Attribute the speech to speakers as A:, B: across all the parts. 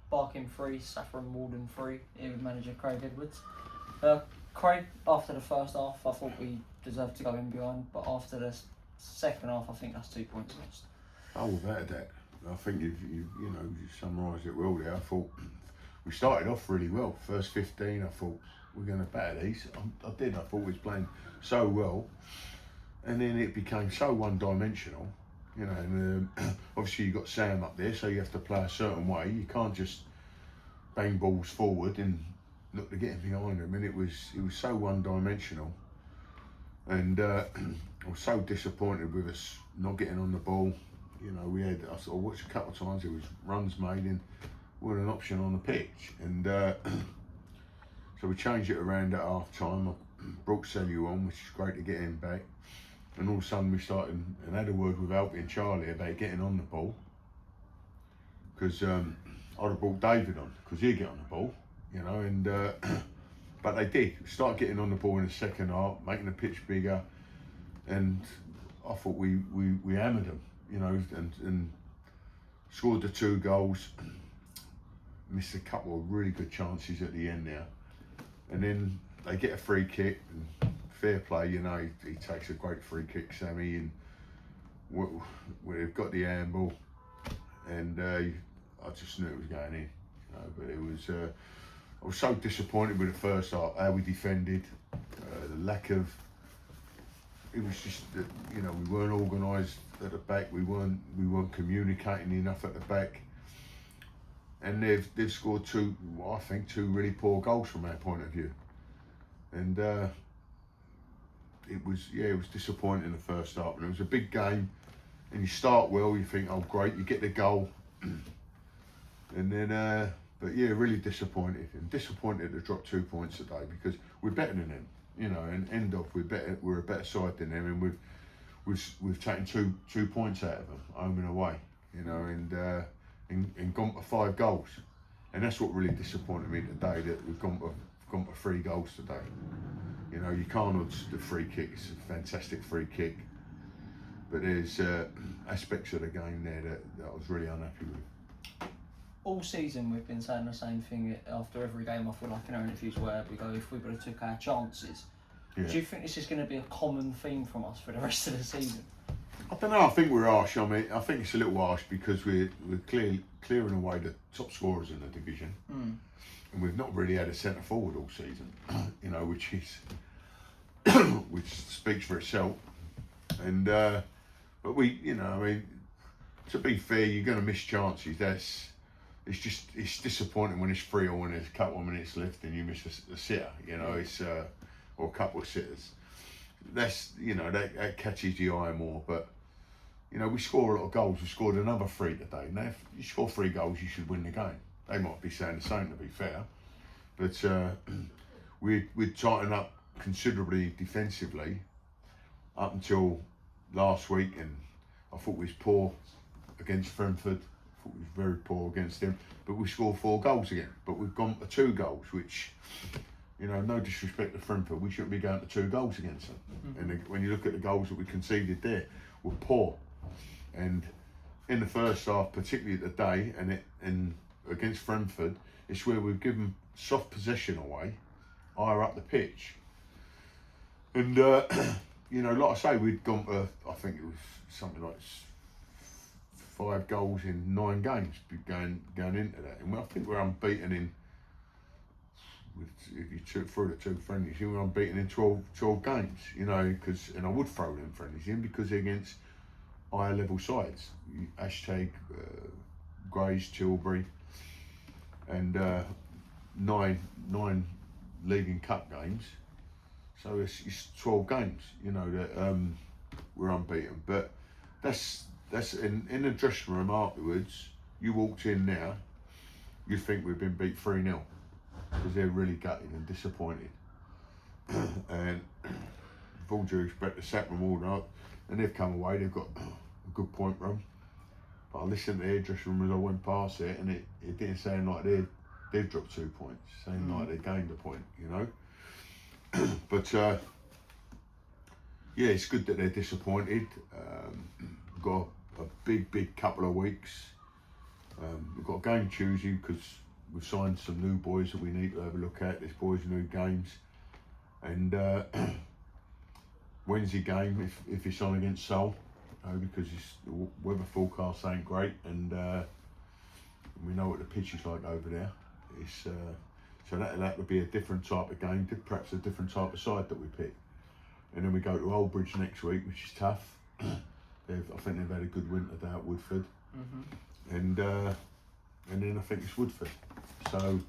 A: Barking 3, Saffron, Walden 3, here with manager Craig Edwards. Craig, after the first half, I thought we deserved to go in behind, but after the second half, I think that's 2 points lost.
B: Oh, without a doubt. I think you summarised it well there. I thought we started off really well. First 15, I thought we're going to batter these. I did. I thought we was playing so well, and then it became so one-dimensional. You know, and obviously you got Sam up there, so you have to play a certain way. You can't just bang balls forward and look to get him behind him. And it was so one-dimensional, and I was so disappointed with us not getting on the ball. You know, I watched a couple of times, there was runs made and weren't an option on the pitch. And so we changed it around at half time. I brought Selu on, which is great to get him back. And all of a sudden we started and had a word with Alpy and Charlie about getting on the ball. Because I'd have brought David on, because he'd get on the ball, you know, and but they did. Start getting on the ball in the second half, making the pitch bigger, and I thought we hammered them. You know, and scored the 2 goals, missed a couple of really good chances at the end there, and then they get a free kick, and fair play, you know, he takes a great free kick, Sammy, and we've got the handball, and I just knew it was going in, you know, but it was, I was so disappointed with the first half, how we defended, the lack of, it was just that, you know, we weren't organised at the back. We weren't communicating enough at the back, and they've scored 2 really poor goals from our point of view, and it was disappointing the first half. And it was a big game, and you start well. You think, oh great, you get the goal, and then but yeah, really disappointed to drop 2 points today, because we're better than them. You know, and end off, we're a better side than them, and we've taken two points out of them, home and away. You know, and gone for 5 goals, and that's what really disappointed me today, that we've gone for 3 goals today. You know, you can't odds the free kick. It's a fantastic free kick, but there's aspects of the game there that I was really unhappy with.
A: All season we've been saying the same thing after every game. I feel like in our interviews where we go, if we would have took our chances. Yeah. Do you think this is going to be a common theme from us for the rest of the season?
B: I don't know. I think we're harsh. I mean, I think it's a little harsh because we're clearing away the top scorers in the division, and we've not really had a centre forward all season. You know, which speaks for itself. And but we, you know, I mean, to be fair, you're going to miss chances. It's disappointing when it's 3 or when there's a couple of minutes left and you miss a sitter, you know, it's or a couple of sitters. That's, you know, that catches the eye more. But you know, we score a lot of goals. We scored another 3 today. Now, if you score 3 goals, you should win the game. They might be saying the same, to be fair, but we'd tightened up considerably defensively up until last week, and I thought we was poor against Brentford. I thought we was very poor against them, but we scored 4 goals again. But we've gone for 2 goals, which, you know, no disrespect to Brentford, we shouldn't be going to 2 goals against them. Mm-hmm. And when you look at the goals that we conceded there, we're poor. And in the first half, particularly today, and against Brentford, it's where we've given soft possession away, higher up the pitch. And you know, like I say, we'd gone for, I think it was something like 5 goals in 9 games going into that, and I think we're unbeaten in. If you took through the 2 friendlies, you were unbeaten in 12 games. You know, and I would throw them friendlies in because they're against higher level sides. Hashtag Grays, Tilbury, and 9 league and cup games. So it's 12 games, you know, that we're unbeaten. But that's in the dressing room afterwards. You walked in now, you think we've been beat 3-0 because they're really gutted and disappointed. And with all due respect to Saffron, Walden, and they've come away. They've got a good point room. But I listened to their dressing room as I went past it, and it didn't sound like they've dropped 2 points. It sounded like they gained a point, you know. But yeah, it's good that they're disappointed. We've got a big couple of weeks We've got a game Tuesday because we've signed some new boys that we need to have a look at. There's boys' new games, and Wednesday game if it's on against Seoul, because the weather forecast ain't great, and we know what the pitch is like over there. It's so that would be a different type of game, perhaps a different type of side that we pick. And then we go to Oldbridge next week, which is tough. I think they've had a good winter down at Woodford, and then I think it's Woodford. So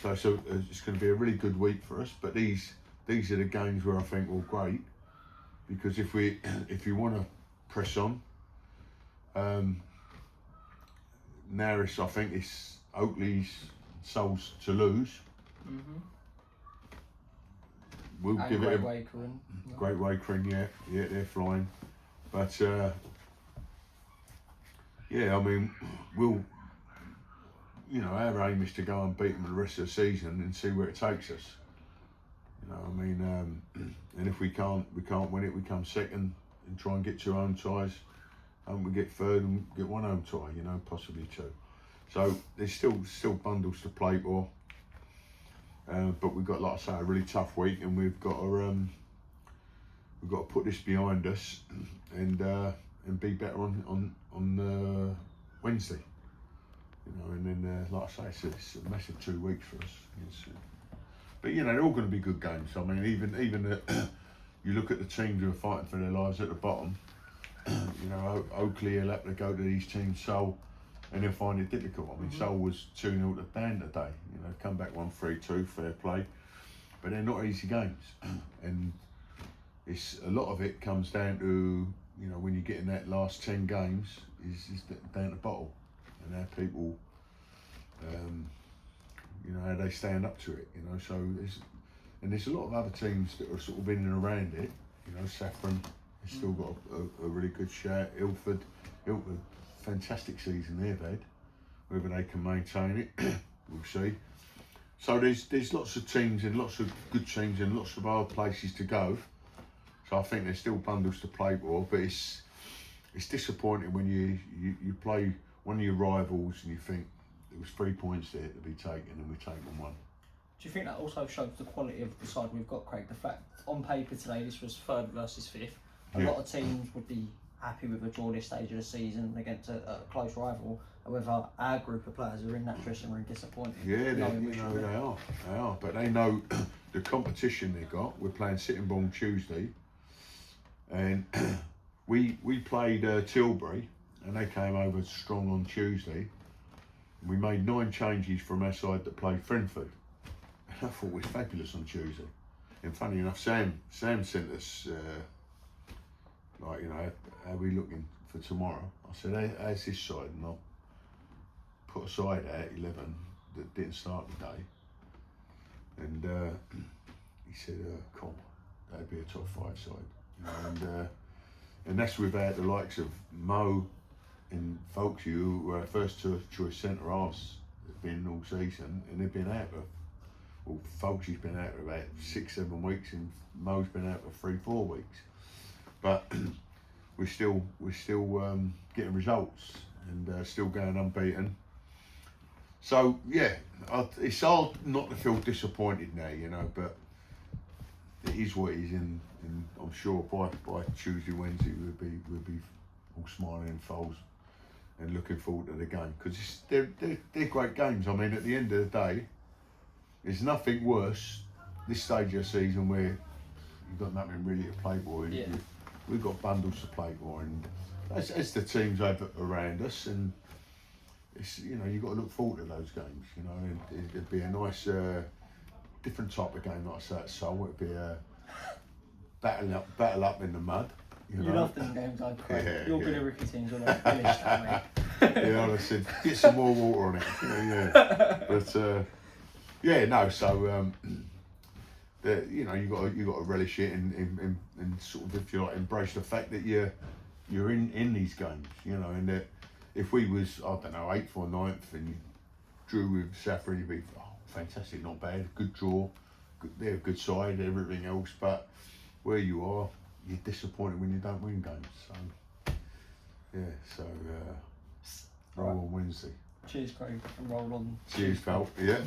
B: it's going to be a really good week for us. But these are the games where I think we're great, because if you want to press on, Naris, I think it's Oakley's Souls to lose. We'll give it a Great Wakering, yeah, they're flying. But yeah, I mean, we'll, our aim is to go and beat them the rest of the season and see where it takes us. I mean, and if we can't win it, we come second and try and get 2 home ties, and we get third and get 1 home tie, possibly 2. So there's still bundles to play for. But we've got, like I say, a really tough week, and we've got to put this behind us and be better on Wednesday. And then like I say, it's a massive 2 weeks for us. But they're all going to be good games. I mean, even you look at the teams who are fighting for their lives at the bottom. Oakley will have to go to these teams, Seoul, and they'll find it difficult. I mean, Seoul was 2-0 to Dan today. Come back 1-3-2, fair play. But they're not easy games, and it's a lot of it comes down to when you get in that last 10 games is down the bottle, and how people, how they stand up to it. So there's a lot of other teams that are sort of in and around it. Saffron has still got a really good shout. Ilford, fantastic season they've had. Whether they can maintain it, we'll see. So there's lots of teams and lots of good teams and lots of other places to go. So I think there's still bundles to play for, but it's disappointing when you play one of your rivals and you think there was 3 points there to be taken and we've taken 1.
A: Do you think that also shows the quality of the side we've got, Craig? The fact on paper today this was 3rd versus 5th. A lot of teams would be happy with a draw this stage of the season against a close rival. However, our group of players are in that dressing room disappointed.
B: Yeah, they are. But they know the competition they got. We're playing Sittingbourne Tuesday, and we played Tilbury, and they came over strong on Tuesday. We made 9 changes from our side that played Frenford. I thought it was fabulous on Tuesday. And funny enough, Sam sent us, how are we looking for tomorrow? I said, how's this side? And I put a side out at 11 that didn't start the day. And he said, come on, that'd be a top 5 side. And that's without the likes of Mo and Folksy, who were our first choice centre halves have been all season, and they've been out of. Well, Folksy's been out for about 6-7 weeks, and Mo's been out for 3-4 weeks. But we're still getting results and still going unbeaten. So yeah, it's hard not to feel disappointed now, but it is what it is, and I'm sure by Tuesday, Wednesday we'll be all smiling and foals and looking forward to the game, because they're great games. I mean, at the end of the day, there's nothing worse this stage of the season where you've got nothing really to play for.
A: Yeah.
B: We've got bundles to play for, and as the teams over around us, and it's you've got to look forward to those games. And it'd be a nice different type of game, like I say at Seoul. It'd be a battle up in the mud.
A: You love them games, like Craig.
B: Yeah,
A: You're good at rookie teams, you're like finished that, mate.
B: Yeah, I said get some more water on it. Yeah. But so you got to relish it and sort of, if you like, embrace the fact that you're in these games, and that if we was, I don't know, 8th or 9th and you drew with Saffron, you'd be fantastic, not bad, good draw, they're a good side, everything else. But where you are, you're disappointed when you don't win games. So yeah, roll on Wednesday.
A: Cheers, Craig, and roll on.
B: Cheers, pal. Yeah.